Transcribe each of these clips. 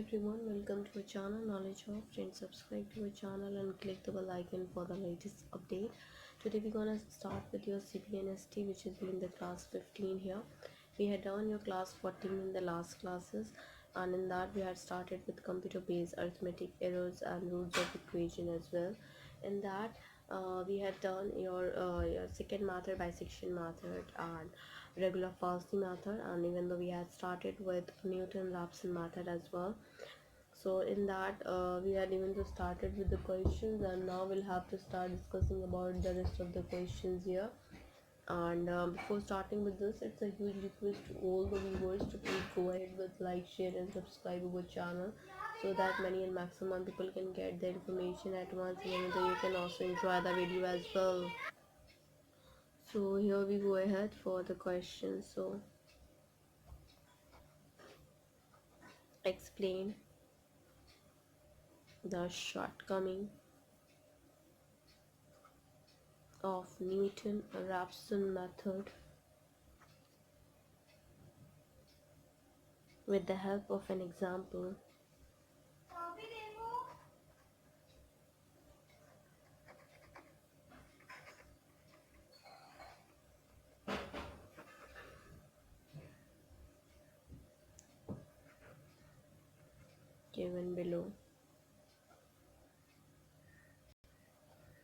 everyone, welcome to our channel Knowledge of Friends. Subscribe to our channel and click the bell icon for the latest update. Today we're gonna start with your CPNST, which is in the class 15 here. We had done your class 14 in the last classes, and in that we had started with computer based arithmetic errors and rules of equation as well. In that we had done your second method, bisection method, and regular falsity method, and even though we had started with Newton-Raphson method as well. So in that we had even just started with the questions, and now we'll have to start discussing about the rest of the questions here. And before starting with this, it's a huge request to all the viewers to please go ahead with like, share and subscribe our channel, so that many and maximum people can get the information at once, and even though you can also enjoy the video as well. So here we go ahead for the questions. So explain the shortcoming of Newton-Raphson method with the help of an example. Given below.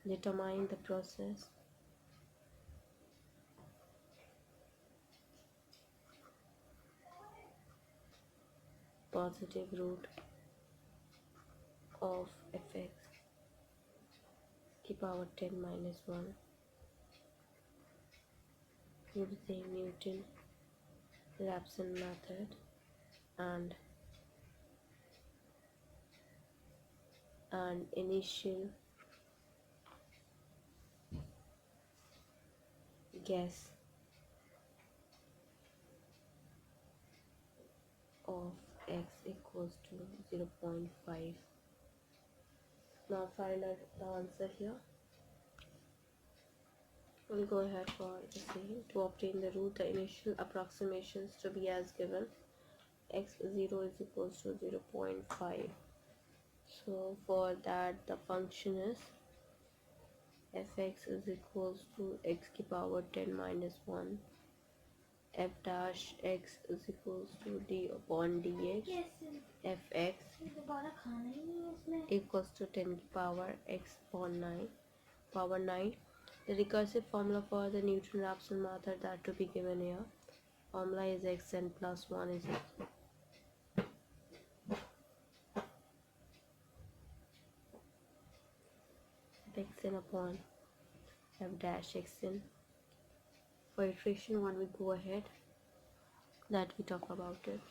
Determine the process. Positive root of fx to the power 10 minus 1 using Newton-Raphson method and initial guess of x equals to 0.5. Now find out the answer here. We'll go ahead for the same. To obtain the root, the initial approximations to be as given. x0 is equals to 0.5. So for that the function is fx is equals to x to the power 10 minus 1. F dash x is equals to d upon dx. Fx equals to 10 to the power x upon 9 power 9. The recursive formula for the Newton-Raphson method that to be given here. Formula is xn plus 1 is xn upon f dash xn. For iteration 1 we go ahead that we talk about it.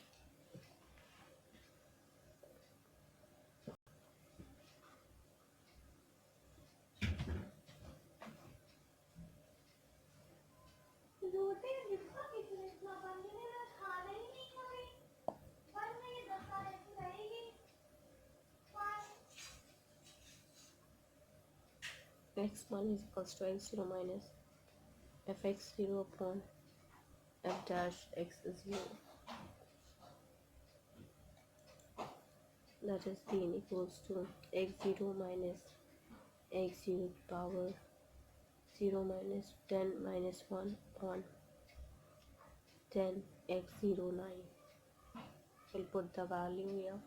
x1 is equals to x0 minus fx0 upon f dash x0, that is d equals to x0 minus x0 to the power 0 minus 10 minus 1 upon 10 x09. We'll put the value here.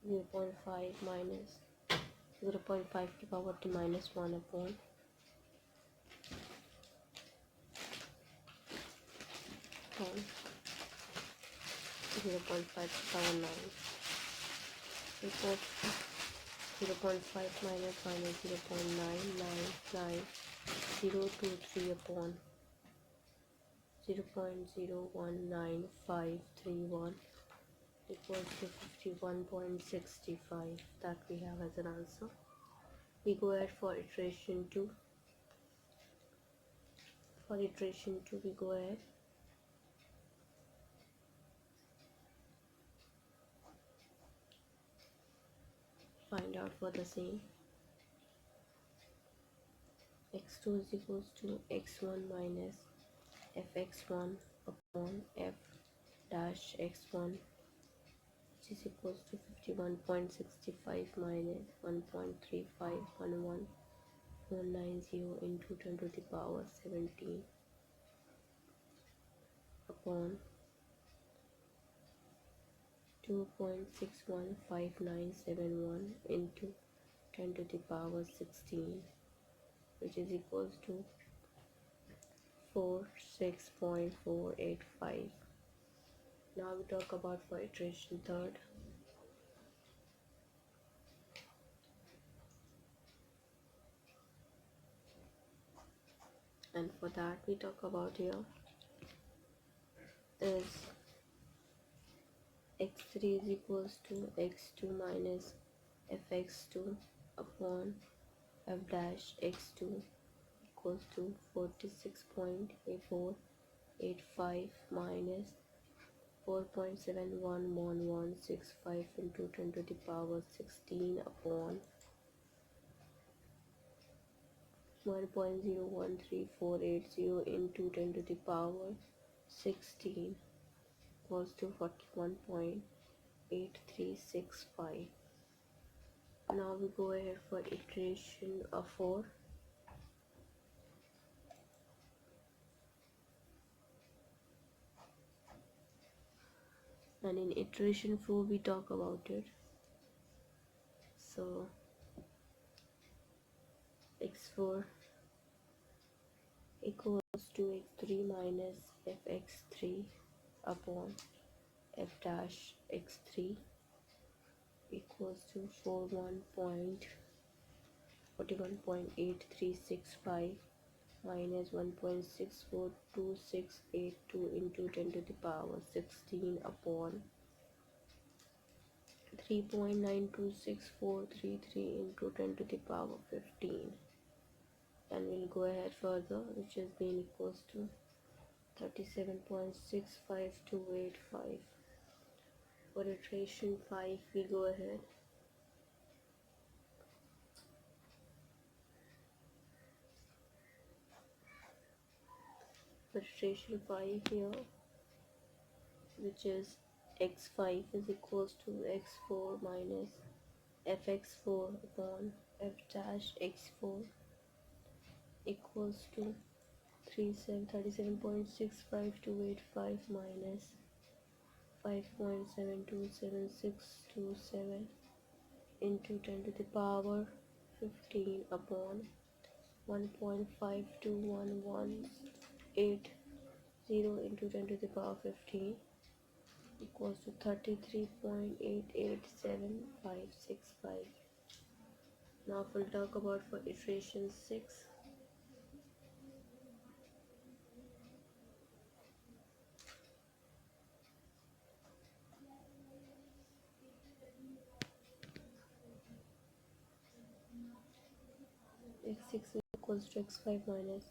0.5 minus 0.5 to the power t minus 1 upon 10 0.5 to the power 9. We put 0.5 minus 0.999 023 upon 0.019531 equals to 51.65. that we have as an answer. We go ahead for iteration 2. For iteration 2 we go ahead find out for the same. x2 is equals to x1 minus fx1 upon f dash x1, which is equals to 51.65 minus 1.3511490 into 10 to the power 17 upon 2.615971 into 10 to the power 16, which is equals to 46.485. Now we talk about for iteration third. And for that we talk about here is x3 is equals to x2 minus fx2 upon f dash x2 equals to 46.485 minus 4.711165 into 10 to the power 16 upon 1.013480 into 10 to the power 16 equals to 41.8365. Now we go ahead for iteration of 4. And in iteration 4 we talk about it. So x4 equals to x3 minus fx3 upon f dash x3 equals to 41.8365 minus 1.642682 into 10 to the power 16 upon 3.926433 into 10 to the power 15. And we'll go ahead further, which has been equals to 37.65285. For iteration 5 we go ahead. For iteration 5 here, which is x5 is equals to x4 minus fx4 upon f dash x4 equals to 37.65285 minus 5.727627 into 10 to the power 15 upon 1.521180 into 10 to the power 15 equals to 33.887565. Now we'll talk about for iteration 6. x6 equals to x5 minus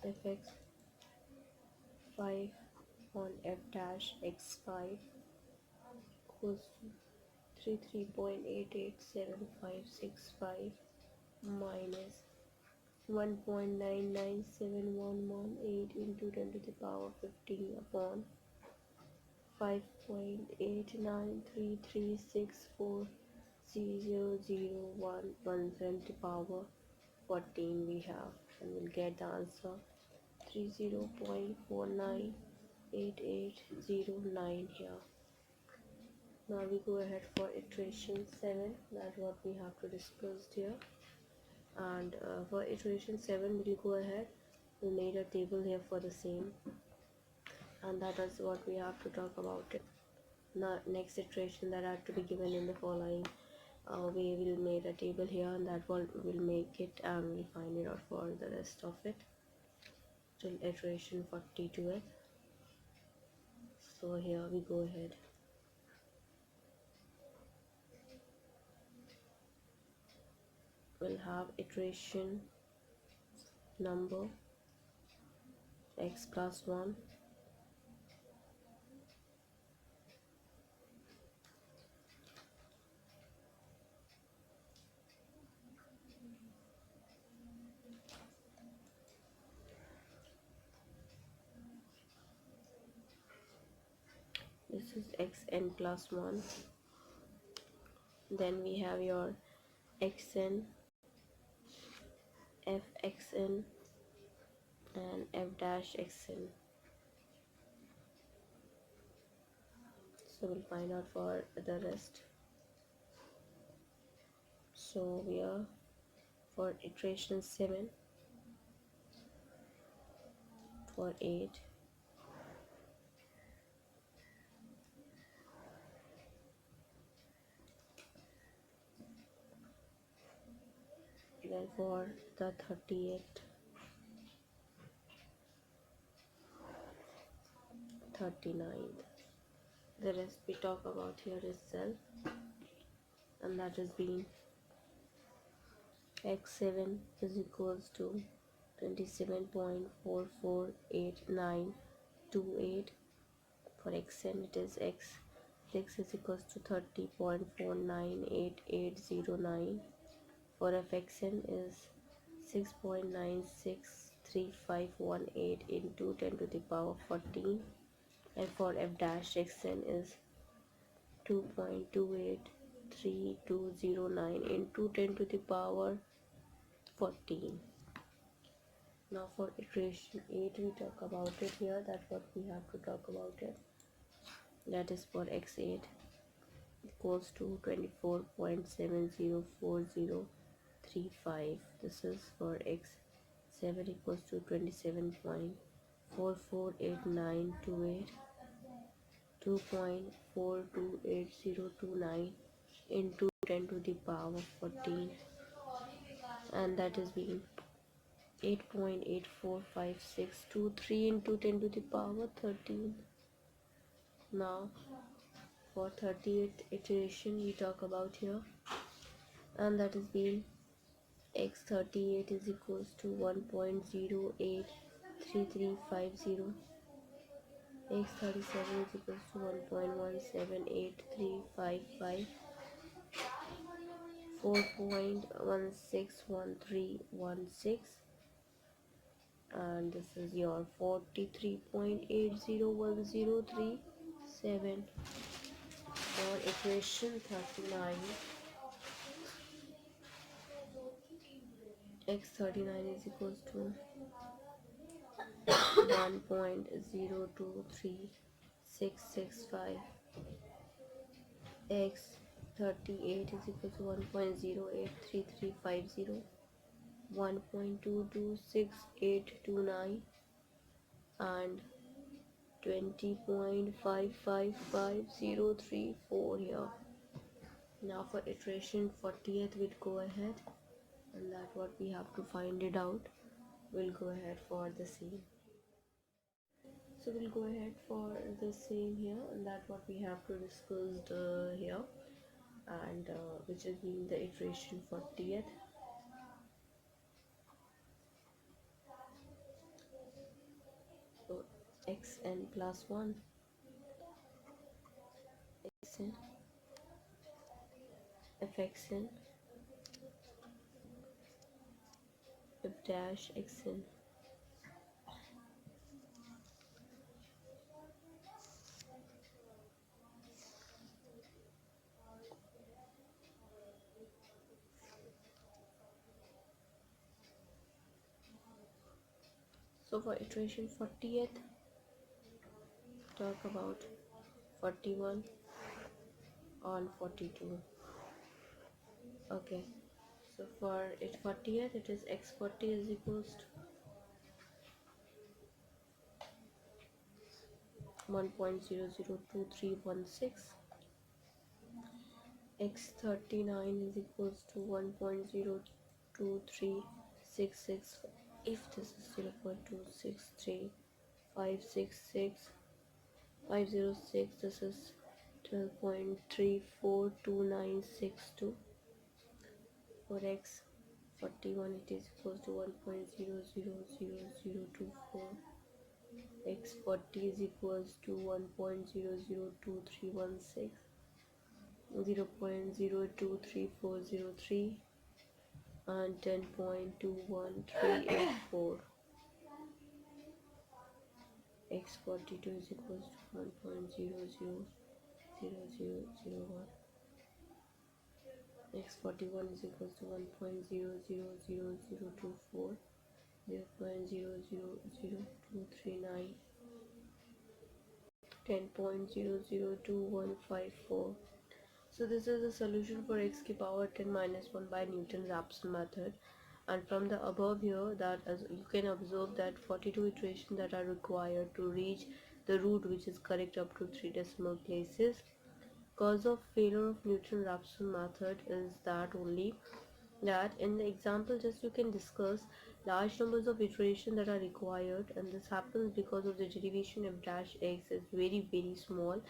fx5 on f dash x5 equals to 33.887565 minus 1.997118 into 10 to the power 15 upon 5.8933640001 to the power 14 we have, and we'll get the answer 30.498809 here. Now we go ahead for iteration 7. That's what we have to discuss here. And for iteration 7 we'll go ahead, we made a table here for the same, and that is what we have to talk about it. Now next iteration that had to be given in the following, we will make a table here, and that one will make it, and we'll find it out for the rest of it till iteration 40 to it. So here we go ahead. We'll have iteration number x plus 1, this is xn plus 1. Then we have your xn, fxn, and f dash xn. So we'll find out for the rest. So we are for iteration 7, for 8, then for the 38th, 39th. The rest we talk about here is self, and that has been x7 is equals to 27.448928. For xn it is x6 is equals to 30.498809. For fxn is 6.963518 into 10 to the power 14, and for f dash xn is 2.28329 into 10 to the power 14. Now for iteration 8 we talk about it here. That's what we have to talk about it. That is for x8 equals to 24.704035. This is for x7 equals to 27.448928, 2.428029 into 10 to the power 14, and that is being 8.845623 into 10 to the power 13. Now for 38th iteration we talk about here, and that is being x38 is equals to 1.083350, x37 is equals to 1.178355, 4.161316, and this is your 43.801037. For equation 39, x39 is equals to 1.023665, x38 is equals to 1.083350, 1.226829, and 20.555034 here. Now for iteration 40th we'll go ahead, and that what we have to find it out. We'll go ahead for the same. So we'll go ahead for the same here, and that what we have to discuss here, and which is being the iteration 40th. So xn plus 1, xn, fxn, f dash xn. So for iteration 40th, talk about 41 on 42. Okay, so for it 40th it is x40 is equals to 1.002316, x39 is equals to 1.023666. If this is 0.263506, this is 12.342962. For x41 it is equals to 1.000024, x40 is equals to 1.002316, 0.023403, and 10.21384. x42 is equals to 1.00 0.0001. X41 is equals to 1.000024, 0.000239, 10.002154. So this is the solution for x to the power 10 minus 1 by Newton-Raphson method. And from the above here, that as you can observe that 42 iterations that are required to reach the root which is correct up to 3 decimal places. Cause of failure of Newton-Raphson method is that only that in the example just you can discuss large numbers of iterations that are required, and this happens because of the derivation f dash x is very small,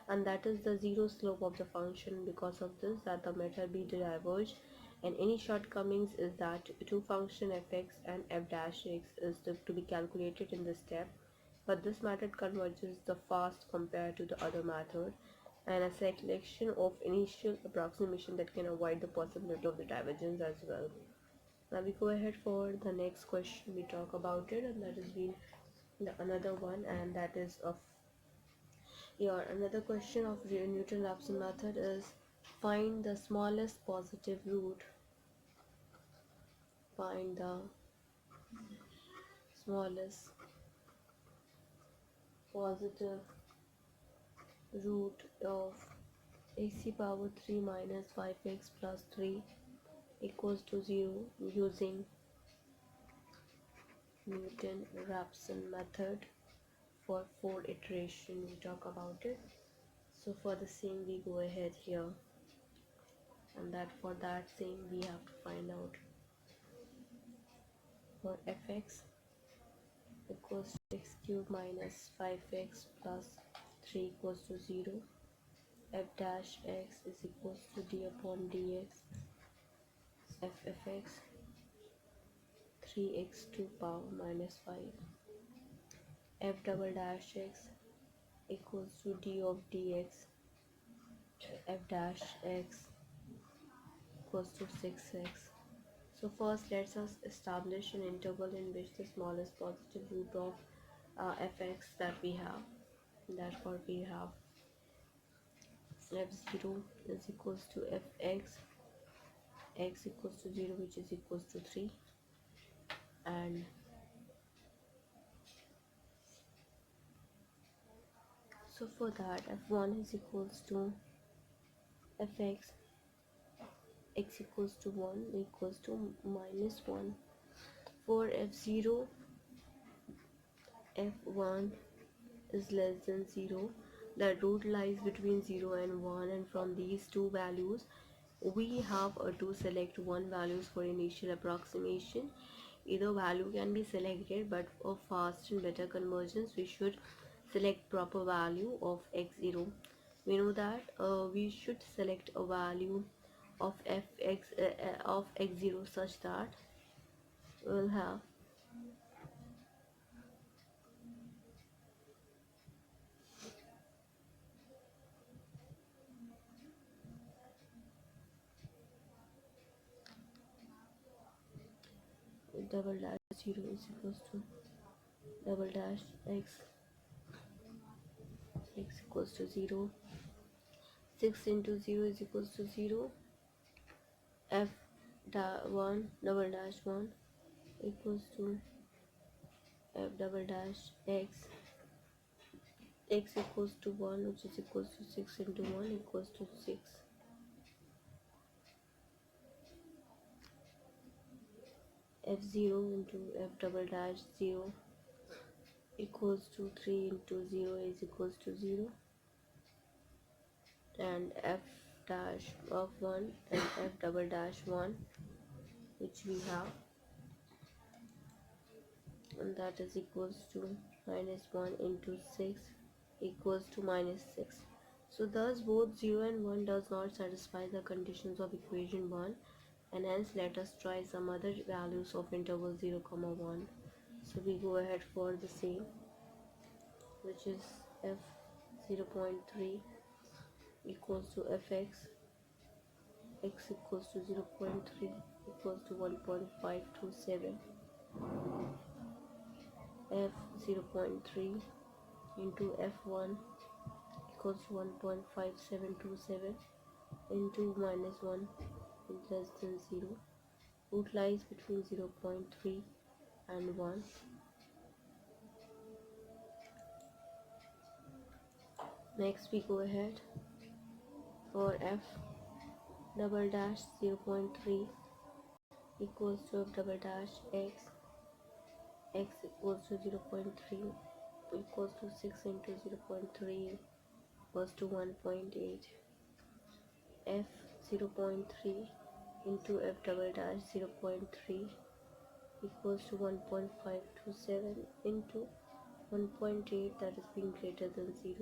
and that is the zero slope of the function. Because of this, that the method be diverged, and any shortcomings is that two function fx and f dash x is to be calculated in this step, but this method converges the fast compared to the other method, and a selection of initial approximation that can avoid the possibility of the divergence as well. Now we go ahead for the next question. We talk about it, and that has been another one, and that is of your another question of Newton-Raphson method is find the smallest positive root. Find the smallest positive root of x to the power 3 minus 5x plus 3 equals to 0 using Newton-Raphson method for 4 iteration. We talk about it. So for the same we go ahead here, and that for that same we have to find out for fx equals to x cube minus 5x plus 3 equals to 0, f dash x is equals to d upon dx, f of x 3x to power minus 5, f double dash x equals to d of dx, f dash x equals to 6x. So first let's us establish an interval in which the smallest positive root of fx that we have. Therefore we have f0 is equals to fx, x equals to 0 which is equals to 3, and so for that f1 is equals to fx, x equals to 1 equals to minus 1. For f0, f1 is less than 0. The root lies between 0 and 1, and from these two values we have to select one values for initial approximation. Either value can be selected, but for fast and better convergence we should select proper value of x0. We know that we should select a value of fx of x0 such that we'll have double dash 0 is equals to double dash x, x equals to 0, 6 into 0 is equals to 0, f1 double dash 1 equals to f double dash x, x equals to 1 which is equals to 6 into 1 equals to 6, f0 into f double dash 0 equals to 3 into 0 is equals to 0, and f dash of 1 and f double dash 1 which we have, and that is equals to minus 1 into 6 equals to minus 6. So thus both 0 and 1 does not satisfy the conditions of equation 1, and hence let us try some other values of interval 0, 1. So we go ahead for the same, which is f 0.3 equals to fx, x equals to 0.3 equals to 1.527, f 0.3 into f1 equals to 1.5727 into minus 1 is less than 0. Root lies between 0.3 and 1. Next we go ahead for f double dash 0.3 equals to f double dash x equals to 0.3 equals to 6 into 0.3 equals to 1.8. F 0.3 into f double dash 0.3 equals to 1.527 into 1.8, that is being greater than 0.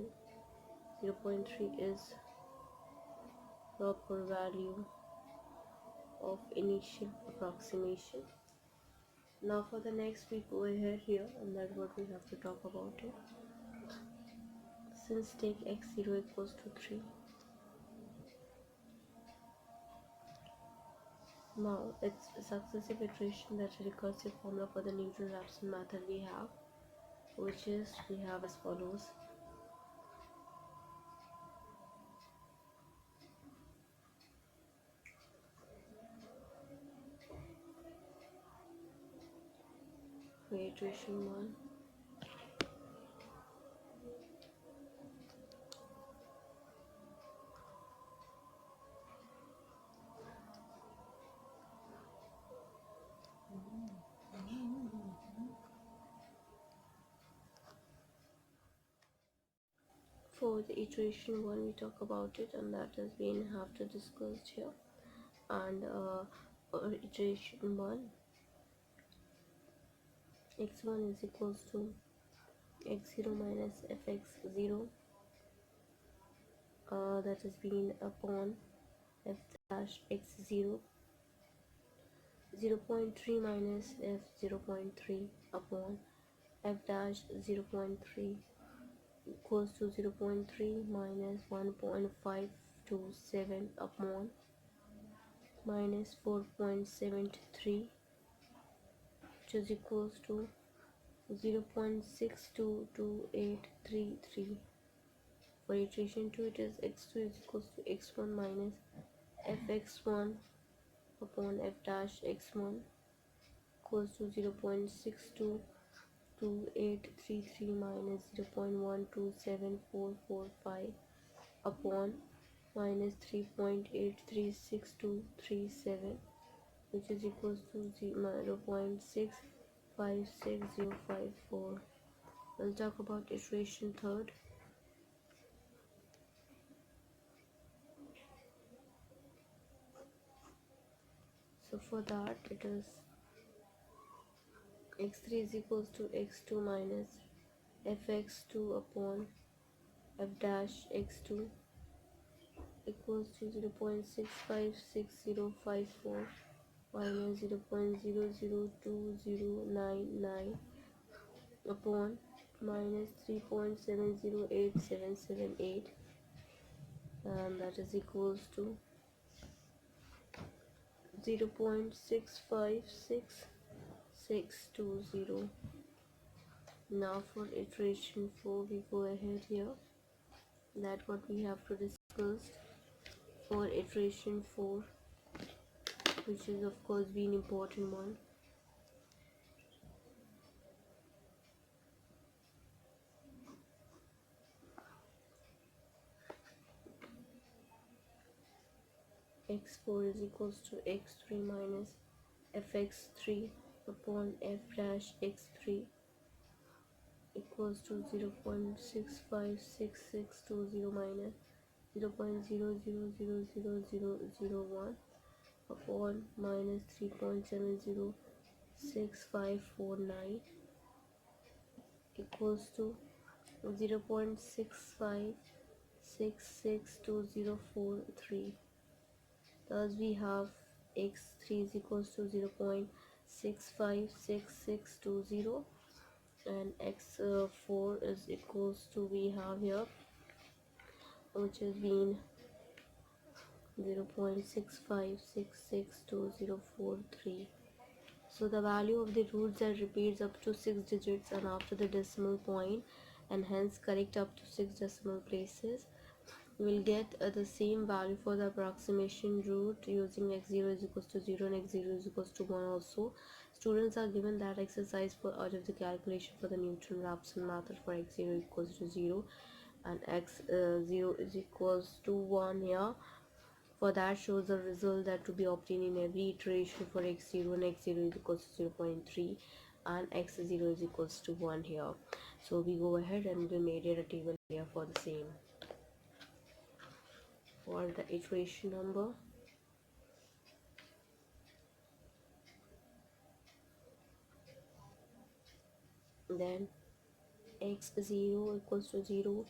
0.3 is proper value of initial approximation. Now for the next we go ahead here, and that's what we have to talk about it. Since take x0 equals to 3, now it's a successive iteration, that's a recursive formula for the Newton-Raphson method we have, which is we have as follows. For iteration 1, for the iteration 1 we talk about it, and that has been have to discussed here. And for iteration 1, x1 is equals to x0 minus fx0, that has been upon f dash x0, 0.3 minus f 0.3 upon f dash 0.3 equals to 0.3 minus 1.527 upon minus 4.73, which is equals to 0.622833. For iteration 2, it is x2 is equals to x1 minus fx1 upon f dash x1 equals to 0.622833 minus 0.127445 upon minus 3.836237, which is equals to 0.656054. We'll talk about iteration 3rd. So for that, it is x3 is equals to x2 minus fx2 upon f dash x2 equals to 0.656054 minus 0.002099 upon minus 3.708778, and that is equals to 0.656620. Now for iteration 4 we go ahead here, that what we have to discuss for iteration 4, which is of course being important one. x4 is equals to x3 minus fx3 upon f dash x3 equals to 0.656620 minus 0.000001 upon minus 3.706549 equals to 0.65662043. Thus we have x3 is equals to 0.656620 and x4 is equals to, we have here, which has been 0.65662043. So the value of the roots that repeats up to 6 digits and after the decimal point, and hence correct up to 6 decimal places. We will get the same value for the approximation root using x0 is equals to 0 and x0 is equals to 1 also. Students are given that exercise for out of the calculation for the Newton-Raphson method for x0 equals to 0 and x0 is equals to 1 here. For that shows the result that to be obtained in every iteration for x0 and x0 is equals to 0.3 and x0 is equals to 1 here. So we go ahead and we made it a table here for the same. For the iteration number, then x0 equals to 0,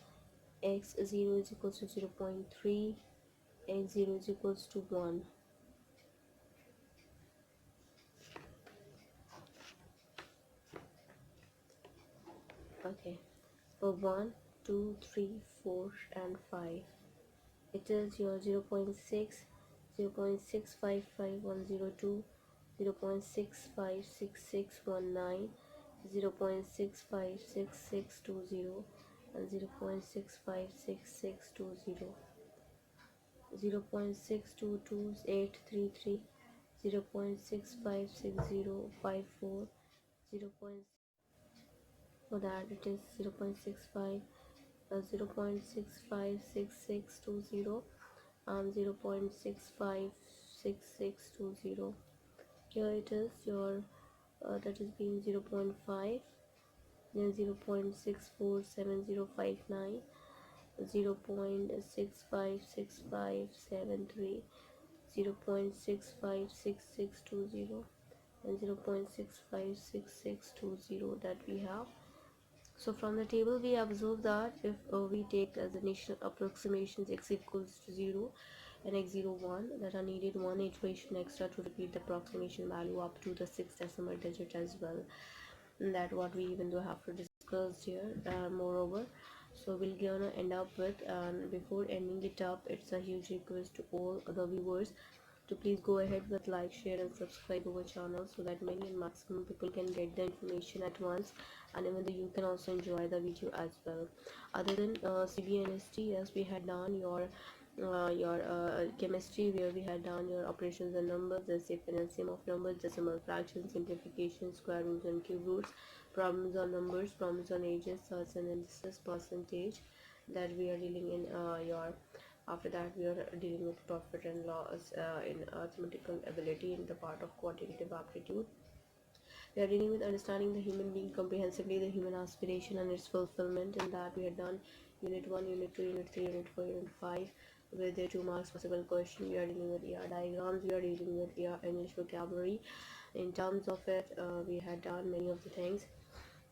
x0 is equals to 0.3, x0 is equals to 1. Okay, for 1, 2, 3, 4 and 5, it is your 0.6, 0.655102, 0.656619, 0.656620 and 0.656620, 0.622833, 0.656054, 0. For that it is 0.65, 0.656620 and 0.656620. Here it is your that is being 0.5, then 0.647059, 0.656573, 0.656620 and 0.656620 that we have. So from the table we observe that if we take as initial approximations x equals to 0 and x0 1, that are needed one iteration extra to repeat the approximation value up to the 6 decimal digit as well. And that what we even do have to discuss here. Moreover, so we're gonna end up with, before ending it up, it's a huge request to all other viewers to please go ahead with like, share and subscribe our channel so that many and maximum people can get the information at once, and even though you can also enjoy the video as well. Other than CBNST, yes, we had done your chemistry, where we had done your operations and numbers, the safe and LCM of numbers, decimal fractions, simplification, square roots and cube roots, problems on numbers, problems on ages, search analysis, percentage, that we are dealing in your. After that we are dealing with profit and loss in arithmetical ability in the part of quantitative aptitude. We are dealing with understanding the human being comprehensively, the human aspiration and its fulfillment. In that we had done unit 1, unit 2, unit 3, unit 4, unit 5 with the 2 marks possible question. We are dealing with ER diagrams, we are dealing with ER English vocabulary. In terms of it, we had done many of the things.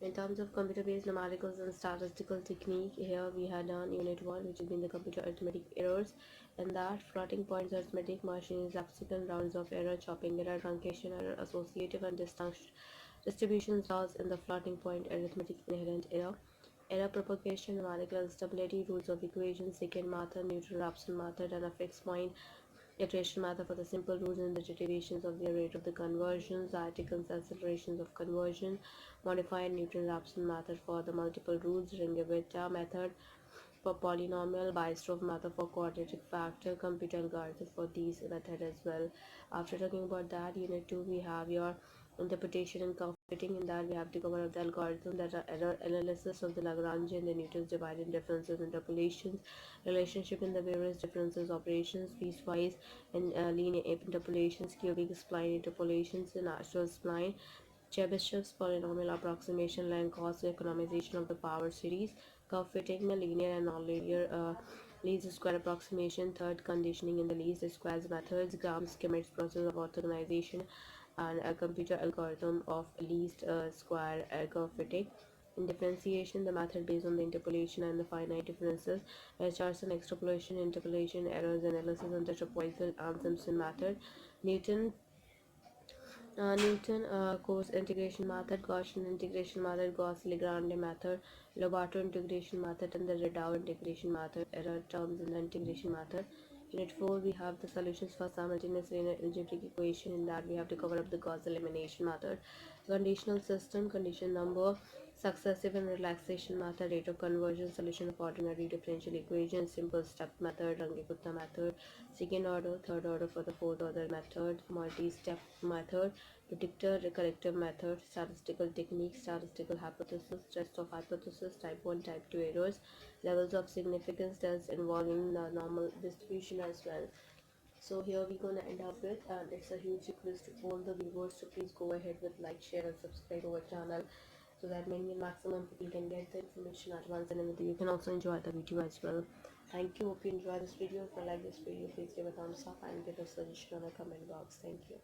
In terms of computer-based numericals and statistical technique, here we had done unit 1, which has been the computer arithmetic errors, and that floating points arithmetic, Martians, abscon, rounds of error, chopping error, truncation error, associative and distribution laws in the floating point arithmetic, inherent error, error propagation, numerical instability, rules of equations, second method, Newton-Raphson method, and a fixed point iteration method for the simple rules and the derivations of the rate of the conversions, articles, accelerations of conversion, modified Newton-Raphson method for the multiple rules, Ringevita method for polynomial, Bystrom method for quadratic factor, computer algorithm for these method as well. After talking about that, unit 2 we have your interpretation and curve fitting. In that we have to cover up the algorithm, that are error analysis of the Lagrangian, the Newton's divided differences, interpolations, relationship in the various differences, operations, piecewise and linear interpolations, cubic spline interpolations, and natural spline, Chebyshev's polynomial approximation, length cost economization of the power series, curve fitting, the linear and nonlinear least square approximation, third conditioning in the least squares methods, Gram-Schmidt's process of orthogonalization, and a computer algorithm of least square curve fitting. In differentiation, the method based on the interpolation and the finite differences, Richardson extrapolation, interpolation, errors analysis, and the trapezoidal and Simpson method. Newton course integration method, Gaussian integration method, Gauss-Legrand method, Lobato integration method, and the Redau integration method, error terms in the integration method. Unit 4 we have the solutions for simultaneous linear algebraic equation. In that we have to cover up the Gauss elimination method, conditional system, condition number, successive and relaxation method, rate of conversion, solution of ordinary differential equations, simple step method, Rangi-Gupta method, second order, third order for the fourth order method, multi-step method, predictor corrective method, statistical technique, statistical hypothesis, test of hypothesis, type 1, type 2 errors, levels of significance, tests involving the normal distribution as well. So here we're gonna end up with, and it's a huge request to all the viewers, so please go ahead with like, share and subscribe our channel so that many and maximum people can get the information at once, and you can also enjoy the video as well. Thank you. Hope you enjoy this video. If you like this video, please give a thumbs up and give a suggestion on the comment box. Thank you.